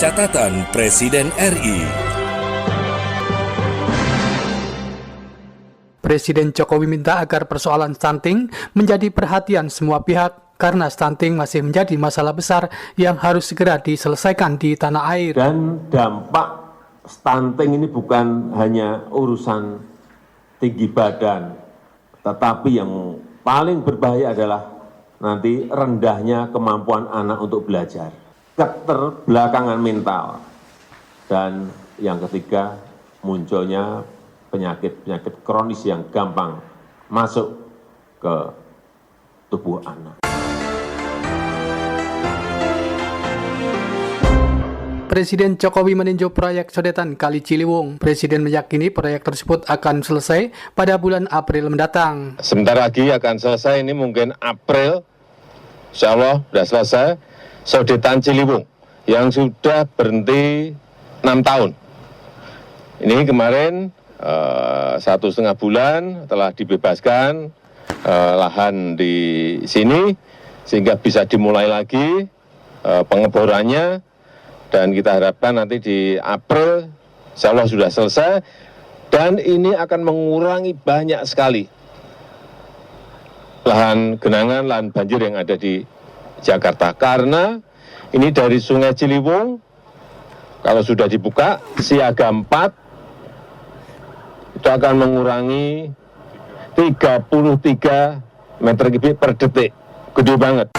Catatan Presiden RI. Presiden Jokowi minta agar persoalan stunting menjadi perhatian semua pihak karena stunting masih menjadi masalah besar yang harus segera diselesaikan di tanah air. Dan dampak stunting ini bukan hanya urusan tinggi badan, tetapi yang paling berbahaya adalah nanti rendahnya kemampuan anak untuk belajar, keterbelakangan mental, dan yang ketiga munculnya penyakit-penyakit kronis yang gampang masuk ke tubuh anak. Presiden Jokowi meninjau proyek sodetan Kali Ciliwung. Presiden meyakini proyek tersebut akan selesai pada bulan April mendatang. Sebentar lagi akan selesai, ini mungkin April, insya Allah sudah selesai, sodetan Ciliwung yang sudah berhenti 6 tahun. Ini kemarin 1,5 bulan telah dibebaskan lahan di sini, sehingga bisa dimulai lagi pengeborannya. Dan kita harapkan nanti di April, insya Allah sudah selesai, dan ini akan mengurangi banyak sekali lahan genangan, lahan banjir yang ada di Jakarta. Karena ini dari Sungai Ciliwung, kalau sudah dibuka, siaga 4, itu akan mengurangi 33 meter kubik per detik. Gede banget.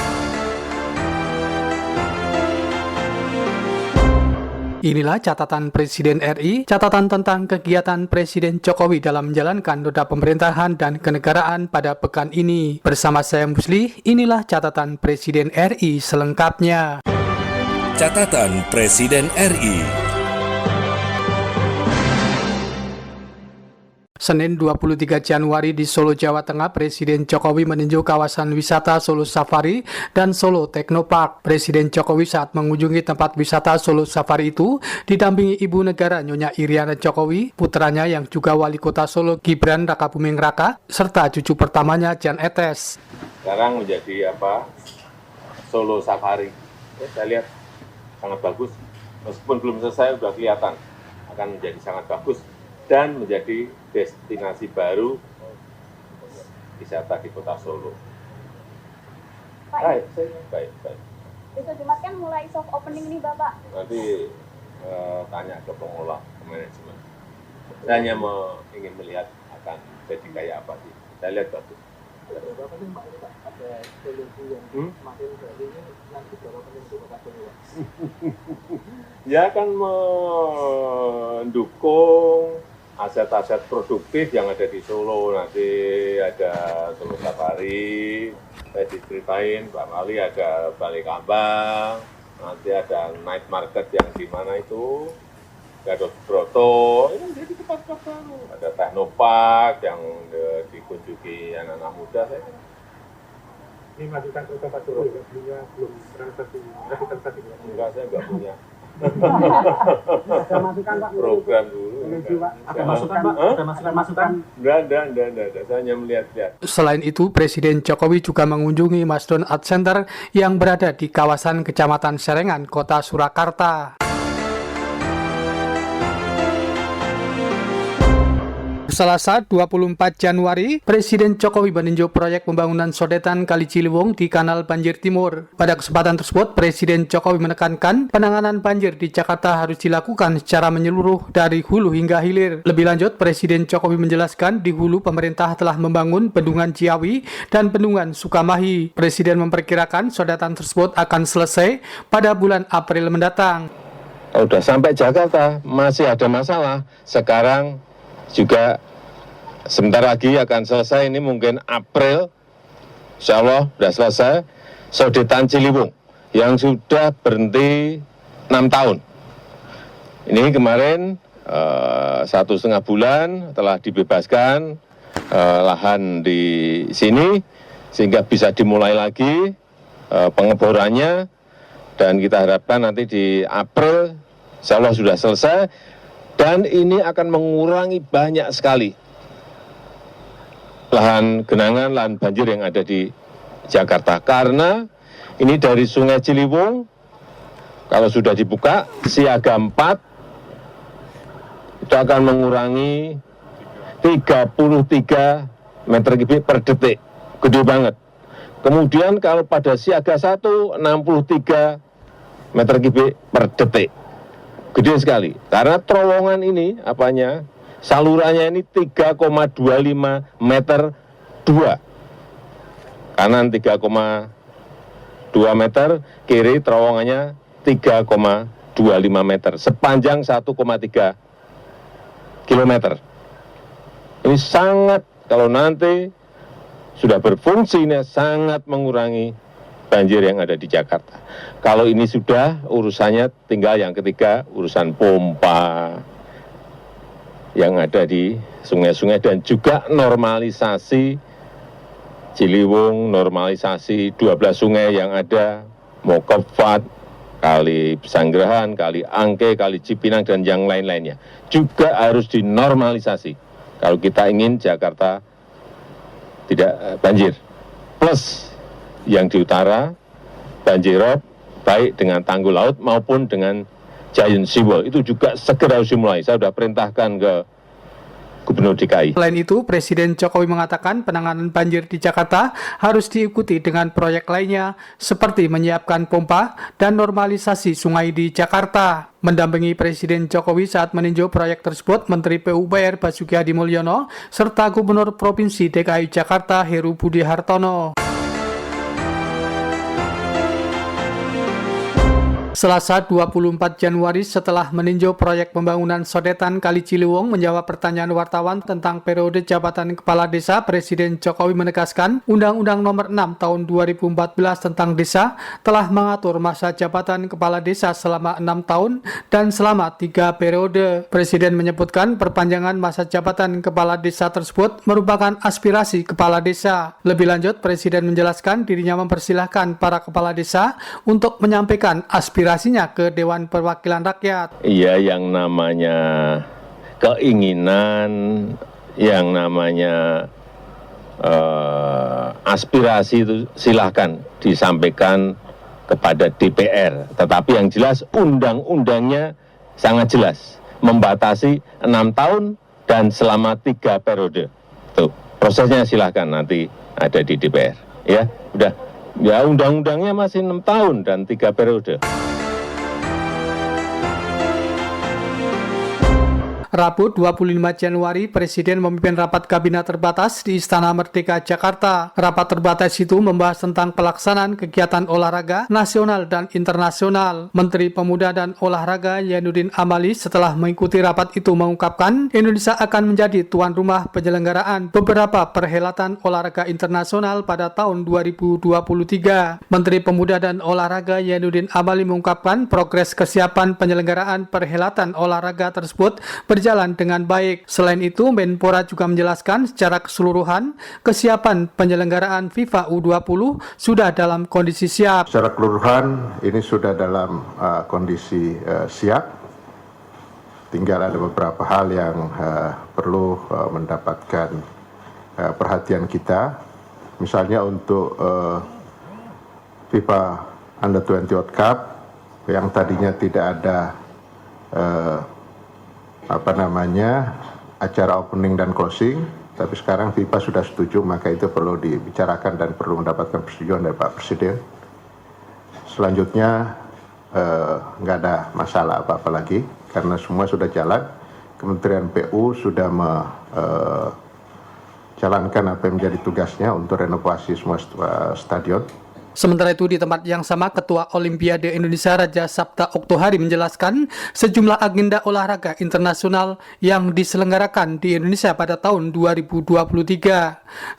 Inilah catatan Presiden RI, catatan tentang kegiatan Presiden Jokowi dalam menjalankan roda pemerintahan dan kenegaraan pada pekan ini. Bersama saya Musli, inilah catatan Presiden RI selengkapnya. Catatan Presiden RI. Senin 23 Januari di Solo, Jawa Tengah, Presiden Jokowi meninjau kawasan wisata Solo Safari dan Solo Technopark. Presiden Jokowi saat mengunjungi tempat wisata Solo Safari itu didampingi Ibu Negara Nyonya Iriana Jokowi, putranya yang juga Wali Kota Solo Gibran Rakabuming Raka, serta cucu pertamanya Jan Etes. Sekarang menjadi Solo Safari. Saya lihat sangat bagus, meskipun belum selesai sudah kelihatan akan menjadi sangat bagus dan menjadi destinasi baru wisata di kota Solo. Baik. Besok Jumat kan mulai soft opening nih Bapak. Nanti tanya ke pengelola, ke manajemen. Saya hanya ingin melihat akan jadi kayak apa sih. Saya lihat bagus. Bapak ini ada solusi yang semakin dari ini nanti berapa penentu Bapak Solo? Ya kan mendukung aset-aset produktif yang ada di Solo. Nanti ada Solo Safari, saya diceritain Pak Mali ada Balikambang, nanti ada night market yang di mana itu, Gadot Broto, ini jadi tempat-tempat baru. Ada Technopark yang dikunjungi anak-anak muda. Ini masukan ke Bapak Solo, punya belum transaksi. Enggak, saya enggak punya. Ada masukan Pak? Program dulu. Ada masukan Pak? Ada masukan? Enggak. Saya hanya melihat-lihat. Selain itu, Presiden Jokowi juga mengunjungi Masdon Art Center yang berada di kawasan Kecamatan Serengan, Kota Surakarta. Selasa 24 Januari, Presiden Jokowi meninjau proyek pembangunan sodetan Kali Ciliwung di Kanal Banjir Timur. Pada kesempatan tersebut, Presiden Jokowi menekankan penanganan banjir di Jakarta harus dilakukan secara menyeluruh dari hulu hingga hilir. Lebih lanjut, Presiden Jokowi menjelaskan di hulu pemerintah telah membangun Bendungan Ciawi dan Bendungan Sukamahi. Presiden memperkirakan sodetan tersebut akan selesai pada bulan April mendatang. Sudah sampai Jakarta, masih ada masalah. Sekarang juga sebentar lagi akan selesai, ini mungkin April, insya Allah sudah selesai, sodetan Ciliwung yang sudah berhenti 6 tahun. Ini kemarin 1,5 bulan telah dibebaskan lahan di sini, sehingga bisa dimulai lagi pengeborannya, dan kita harapkan nanti di April, insya Allah sudah selesai. Dan ini akan mengurangi banyak sekali lahan genangan, lahan banjir yang ada di Jakarta. Karena ini dari Sungai Ciliwung, kalau sudah dibuka, siaga 4, itu akan mengurangi 33 meter kubik per detik. Gede banget. Kemudian kalau pada siaga 1, 63 meter kubik per detik. Gede sekali. Karena terowongan ini, salurannya ini 3,25 meter 2. Kanan 3,2 meter, kiri terowongannya 3,25 meter. Sepanjang 1,3 kilometer. Ini sangat, kalau nanti sudah berfungsi, ini sangat mengurangi banjir yang ada di Jakarta. Kalau ini sudah, urusannya tinggal yang ketiga, urusan pompa yang ada di sungai-sungai dan juga normalisasi Ciliwung, normalisasi 12 sungai yang ada, Mokefat, Kali Pesanggerahan, Kali Angke, Kali Cipinang, dan yang lain-lainnya. Juga harus dinormalisasi kalau kita ingin Jakarta tidak banjir. Plus yang di utara, banjirop, baik dengan tanggul laut maupun dengan giant seawall. Itu juga segera harus dimulai. Saya sudah perintahkan ke Gubernur DKI. Selain itu, Presiden Jokowi mengatakan penanganan banjir di Jakarta harus diikuti dengan proyek lainnya seperti menyiapkan pompa dan normalisasi sungai di Jakarta. Mendampingi Presiden Jokowi saat meninjau proyek tersebut, Menteri PUPR Basuki Hadi Mulyono serta Gubernur Provinsi DKI Jakarta Heru Budi Hartono. Selasa 24 Januari setelah meninjau proyek pembangunan sodetan Kali Ciliwung menjawab pertanyaan wartawan tentang periode jabatan Kepala Desa, Presiden Jokowi menegaskan Undang-Undang Nomor 6 Tahun 2014 tentang Desa telah mengatur masa jabatan Kepala Desa selama 6 tahun dan selama 3 periode. Presiden menyebutkan perpanjangan masa jabatan Kepala Desa tersebut merupakan aspirasi Kepala Desa. Lebih lanjut, Presiden menjelaskan dirinya mempersilahkan para Kepala Desa untuk menyampaikan aspirasinya ke Dewan Perwakilan Rakyat. Iya, yang namanya keinginan, yang namanya aspirasi itu silahkan disampaikan kepada DPR. Tetapi yang jelas undang-undangnya sangat jelas, membatasi 6 tahun dan selama 3 periode. Tuh, prosesnya silahkan nanti ada di DPR. Ya, udah. Ya, undang-undangnya masih 6 tahun dan 3 periode. Rabu 25 Januari, Presiden memimpin rapat kabinet terbatas di Istana Merdeka, Jakarta. Rapat terbatas itu membahas tentang pelaksanaan kegiatan olahraga nasional dan internasional. Menteri Pemuda dan Olahraga Yainuddin Amali setelah mengikuti rapat itu mengungkapkan Indonesia akan menjadi tuan rumah penyelenggaraan beberapa perhelatan olahraga internasional pada tahun 2023. Menteri Pemuda dan Olahraga Yainuddin Amali mengungkapkan progres kesiapan penyelenggaraan perhelatan olahraga tersebut berjalan dengan baik. Selain itu, Menpora juga menjelaskan secara keseluruhan kesiapan penyelenggaraan FIFA U20 sudah dalam kondisi siap. Secara keseluruhan ini sudah dalam kondisi siap. Tinggal ada beberapa hal yang perlu mendapatkan perhatian kita. Misalnya untuk FIFA Under-20 World Cup yang tadinya tidak ada acara opening dan closing, tapi sekarang FIFA sudah setuju, maka itu perlu dibicarakan dan perlu mendapatkan persetujuan dari Pak Presiden. Selanjutnya nggak ada masalah apa-apa lagi karena semua sudah jalan. Kementerian PU sudah menjalankan apa yang menjadi tugasnya untuk renovasi semua stadion. Sementara itu di tempat yang sama, Ketua Olimpiade Indonesia Raja Sabta Oktohari menjelaskan sejumlah agenda olahraga internasional yang diselenggarakan di Indonesia pada tahun 2023.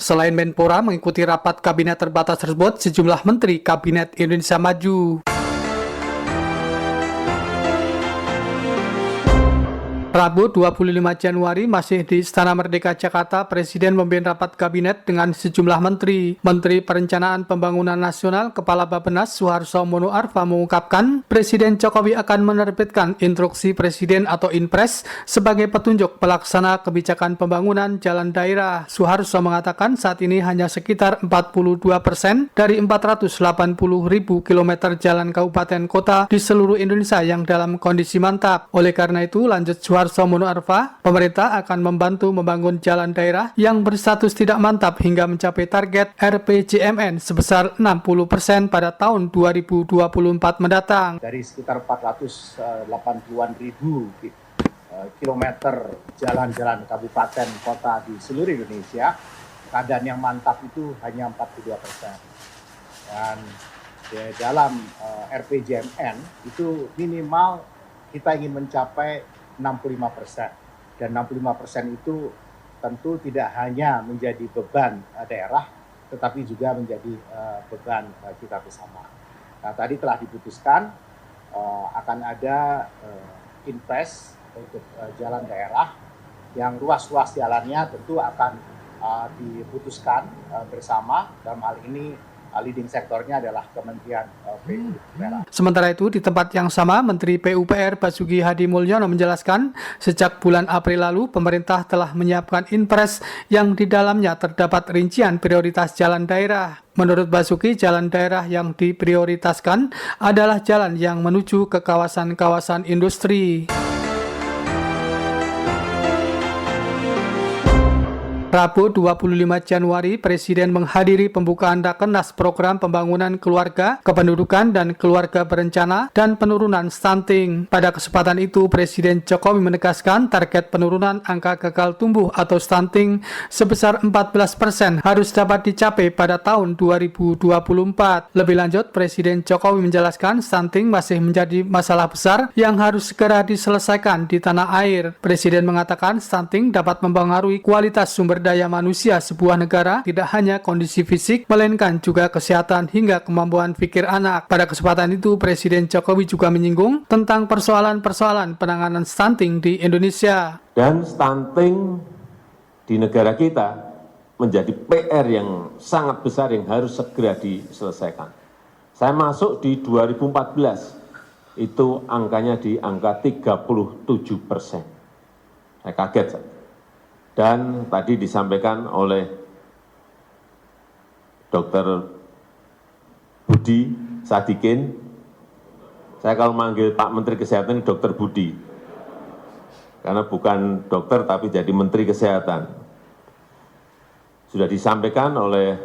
Selain Menpora mengikuti rapat kabinet terbatas tersebut, sejumlah menteri Kabinet Indonesia Maju. Rabu 25 Januari masih di Istana Merdeka Jakarta, Presiden memimpin rapat kabinet dengan sejumlah menteri. Menteri Perencanaan Pembangunan Nasional Kepala Bappenas Suharso Mono Arfa mengungkapkan Presiden Jokowi akan menerbitkan instruksi Presiden atau Inpres sebagai petunjuk pelaksana kebijakan pembangunan jalan daerah. Suharso mengatakan saat ini hanya sekitar 42% dari 480.000 kilometer jalan kabupaten kota di seluruh Indonesia yang dalam kondisi mantap. Oleh karena itu, lanjut Suharso Mono Arfa, pemerintah akan membantu membangun jalan daerah yang berstatus tidak mantap hingga mencapai target RPJMN sebesar 60% pada tahun 2024 mendatang. Dari sekitar 480-an ribu kilometer jalan-jalan kabupaten kota di seluruh Indonesia, keadaan yang mantap itu hanya 42%. Dan di dalam RPJMN itu minimal kita ingin mencapai 65%. Dan 65% itu tentu tidak hanya menjadi beban daerah, tetapi juga menjadi beban kita bersama. Nah, tadi telah diputuskan akan ada Inpres untuk jalan daerah yang ruas-ruas jalannya tentu akan diputuskan bersama. Dalam hal ini leading sektornya adalah Kementerian PUPR. Sementara itu, di tempat yang sama, Menteri PUPR Basuki Hadi Mulyono menjelaskan, sejak bulan April lalu, pemerintah telah menyiapkan Inpres yang di dalamnya terdapat rincian prioritas jalan daerah. Menurut Basuki, jalan daerah yang diprioritaskan adalah jalan yang menuju ke kawasan-kawasan industri. Rabu 25 Januari, Presiden menghadiri pembukaan Rakernas Program Pembangunan Keluarga, Kependudukan, dan Keluarga Berencana dan Penurunan Stunting. Pada kesempatan itu, Presiden Jokowi menegaskan target penurunan angka gagal tumbuh atau stunting sebesar 14% harus dapat dicapai pada tahun 2024. Lebih lanjut, Presiden Jokowi menjelaskan stunting masih menjadi masalah besar yang harus segera diselesaikan di tanah air. Presiden mengatakan stunting dapat mempengaruhi kualitas sumber daya manusia sebuah negara, tidak hanya kondisi fisik, melainkan juga kesehatan hingga kemampuan pikir anak. Pada kesempatan itu, Presiden Jokowi juga menyinggung tentang persoalan-persoalan penanganan stunting di Indonesia. Dan stunting di negara kita menjadi PR yang sangat besar yang harus segera diselesaikan. Saya masuk di 2014, itu angkanya di angka 37%. Saya kaget. Dan tadi disampaikan oleh Dr. Budi Sadikin, saya kalau manggil Pak Menteri Kesehatan ini Dr. Budi, karena bukan dokter tapi jadi Menteri Kesehatan. Sudah disampaikan oleh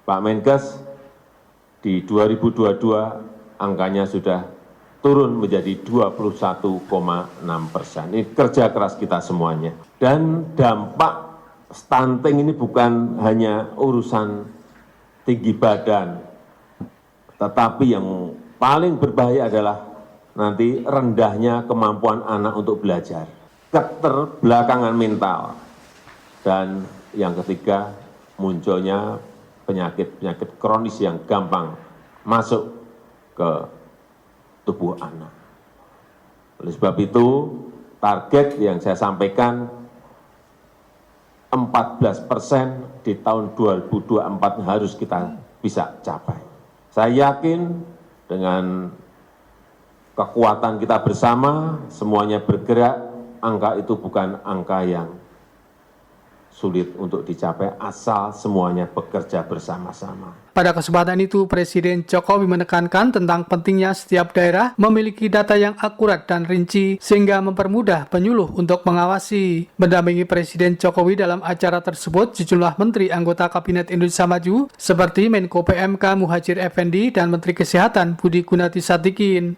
Pak Menkes, di 2022 angkanya sudah turun menjadi 21,6%. Ini kerja keras kita semuanya. Dan dampak stunting ini bukan hanya urusan tinggi badan, tetapi yang paling berbahaya adalah nanti rendahnya kemampuan anak untuk belajar, keterbelakangan mental, dan yang ketiga munculnya penyakit-penyakit kronis yang gampang masuk ke tubuh anak. Oleh sebab itu, target yang saya sampaikan 14% di tahun 2024 harus kita bisa capai. Saya yakin dengan kekuatan kita bersama, semuanya bergerak, angka itu bukan angka yang sulit untuk dicapai asal semuanya bekerja bersama-sama. Pada kesempatan itu, Presiden Jokowi menekankan tentang pentingnya setiap daerah memiliki data yang akurat dan rinci sehingga mempermudah penyuluh untuk mengawasi. Mendampingi Presiden Jokowi dalam acara tersebut, sejumlah menteri anggota Kabinet Indonesia Maju seperti Menko PMK Muhadjir Effendi dan Menteri Kesehatan Budi Gunadi Sadikin.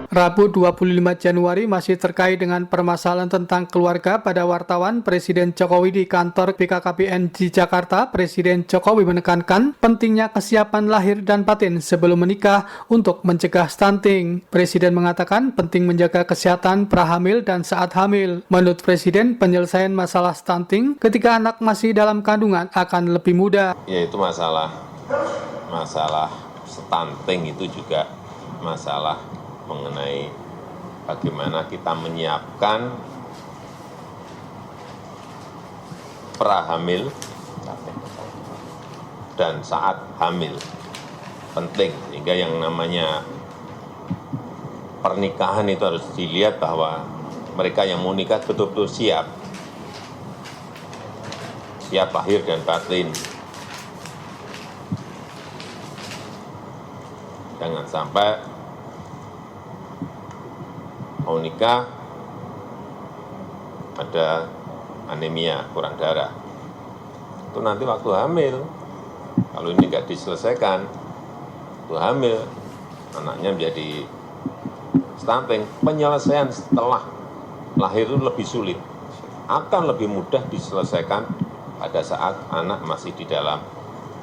Rabu 25 Januari masih terkait dengan permasalahan tentang keluarga pada wartawan Presiden Jokowi di kantor BKKBN di Jakarta. Presiden Jokowi menekankan pentingnya kesiapan lahir dan batin sebelum menikah untuk mencegah stunting. Presiden mengatakan penting menjaga kesehatan prahamil dan saat hamil. Menurut Presiden, penyelesaian masalah stunting ketika anak masih dalam kandungan akan lebih mudah. Yaitu masalah stunting itu juga masalah mengenai bagaimana kita menyiapkan prahamil dan saat hamil. Penting, sehingga yang namanya pernikahan itu harus dilihat bahwa mereka yang mau nikah betul-betul siap lahir dan batin. Jangan sampai mau nikah ada anemia, kurang darah. Itu nanti waktu hamil, kalau ini nggak diselesaikan, waktu hamil, anaknya menjadi stunting. Penyelesaian setelah lahir itu lebih sulit, akan lebih mudah diselesaikan pada saat anak masih di dalam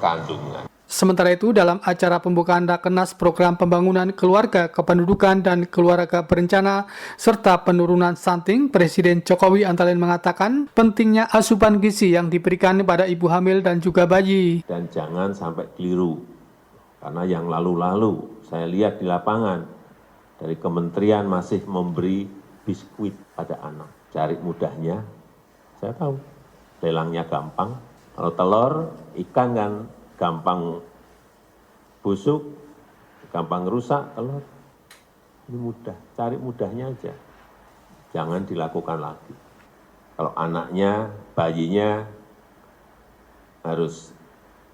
kandungan. Sementara itu, dalam acara pembukaan Rakernas Program Pembangunan Keluarga, Kependudukan, dan Keluarga Berencana, serta penurunan stunting, Presiden Jokowi antara lain mengatakan pentingnya asupan gizi yang diberikan pada ibu hamil dan juga bayi. Dan jangan sampai keliru, karena yang lalu-lalu saya lihat di lapangan, dari kementerian masih memberi biskuit pada anak. Cari mudahnya, saya tahu, lelangnya gampang. Kalau telur, ikan kan gampang busuk, gampang rusak telur. Ini mudah, cari mudahnya aja. Jangan dilakukan lagi. Kalau anaknya, bayinya harus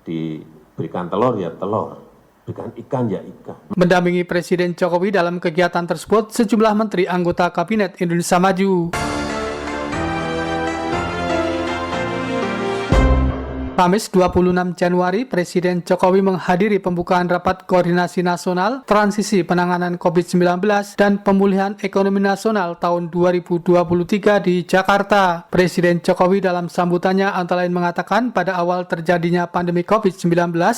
diberikan telur, ya telur. Berikan ikan, ya ikan. Mendampingi Presiden Jokowi dalam kegiatan tersebut, sejumlah menteri anggota Kabinet Indonesia Maju. Kamis 26 Januari, Presiden Jokowi menghadiri pembukaan Rapat Koordinasi Nasional Transisi Penanganan COVID-19 dan Pemulihan Ekonomi Nasional tahun 2023 di Jakarta. Presiden Jokowi dalam sambutannya antara lain mengatakan pada awal terjadinya pandemi COVID-19,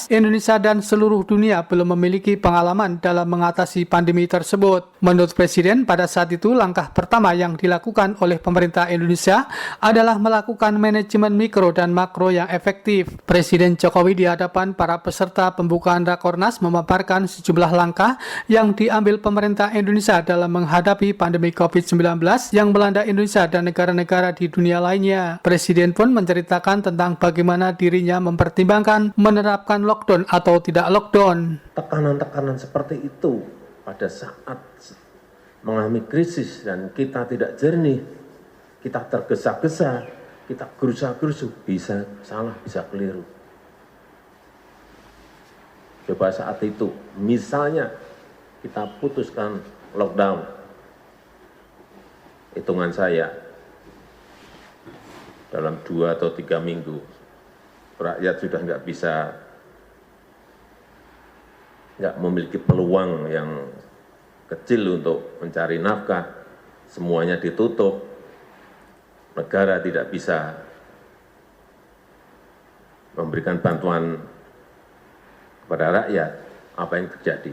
Indonesia dan seluruh dunia belum memiliki pengalaman dalam mengatasi pandemi tersebut. Menurut Presiden, pada saat itu langkah pertama yang dilakukan oleh pemerintah Indonesia adalah melakukan manajemen mikro dan makro yang efektif. Presiden Jokowi di hadapan para peserta pembukaan Rakornas memaparkan sejumlah langkah yang diambil pemerintah Indonesia dalam menghadapi pandemi COVID-19 yang melanda Indonesia dan negara-negara di dunia lainnya. Presiden pun menceritakan tentang bagaimana dirinya mempertimbangkan menerapkan lockdown atau tidak lockdown. Tekanan-tekanan seperti itu pada saat mengalami krisis dan kita tidak jernih, kita tergesa-gesa, kita gerusa-gerusu, bisa salah, bisa keliru. Coba saat itu, misalnya kita putuskan lockdown, hitungan saya, dalam 2 atau 3 minggu, rakyat sudah nggak memiliki peluang yang kecil untuk mencari nafkah, semuanya ditutup, negara tidak bisa memberikan bantuan kepada rakyat, apa yang terjadi?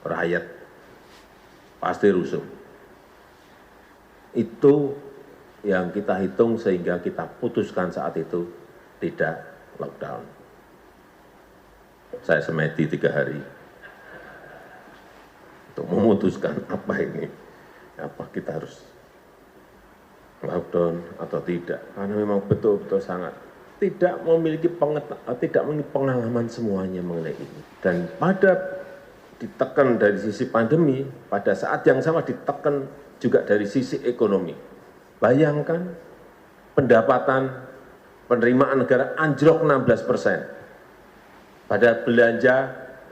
Rakyat pasti rusuh. Itu yang kita hitung sehingga kita putuskan saat itu tidak lockdown. Saya semedi 3 hari untuk memutuskan apa ini, apa kita harus lockdown atau tidak, karena memang betul-betul sangat tidak memiliki pengalaman semuanya mengenai ini. Dan pada ditekan dari sisi pandemi, pada saat yang sama ditekan juga dari sisi ekonomi. Bayangkan pendapatan penerimaan negara anjlok 16%, pada belanja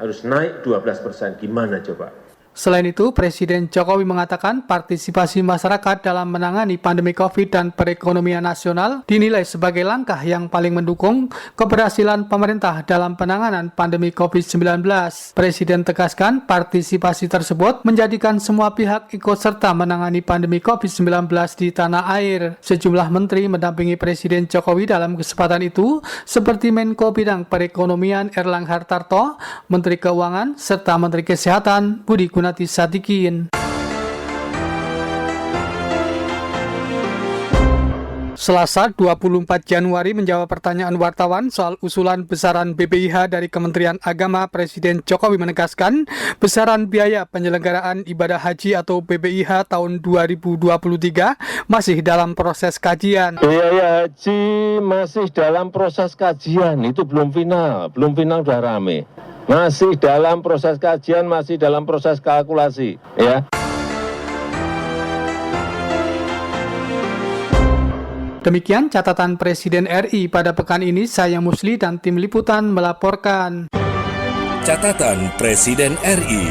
harus naik 12%, gimana coba? Selain itu, Presiden Jokowi mengatakan partisipasi masyarakat dalam menangani pandemi COVID dan perekonomian nasional dinilai sebagai langkah yang paling mendukung keberhasilan pemerintah dalam penanganan pandemi COVID-19. Presiden tegaskan partisipasi tersebut menjadikan semua pihak ikut serta menangani pandemi COVID-19 di tanah air. Sejumlah menteri mendampingi Presiden Jokowi dalam kesempatan itu, seperti Menko Bidang Perekonomian Erlangga Hartarto, Menteri Keuangan, serta Menteri Kesehatan Budi Gunati Sadikin. Selasa 24 Januari menjawab pertanyaan wartawan soal usulan besaran BPIH dari Kementerian Agama, Presiden Jokowi menegaskan besaran biaya penyelenggaraan ibadah haji atau BPIH tahun 2023 masih dalam proses kajian. Biaya haji masih dalam proses kajian, itu belum final udah rame. Masih dalam proses kajian, masih dalam proses kalkulasi, ya. Demikian catatan Presiden RI pada pekan ini. Saya Musli dan tim liputan melaporkan. Catatan Presiden RI.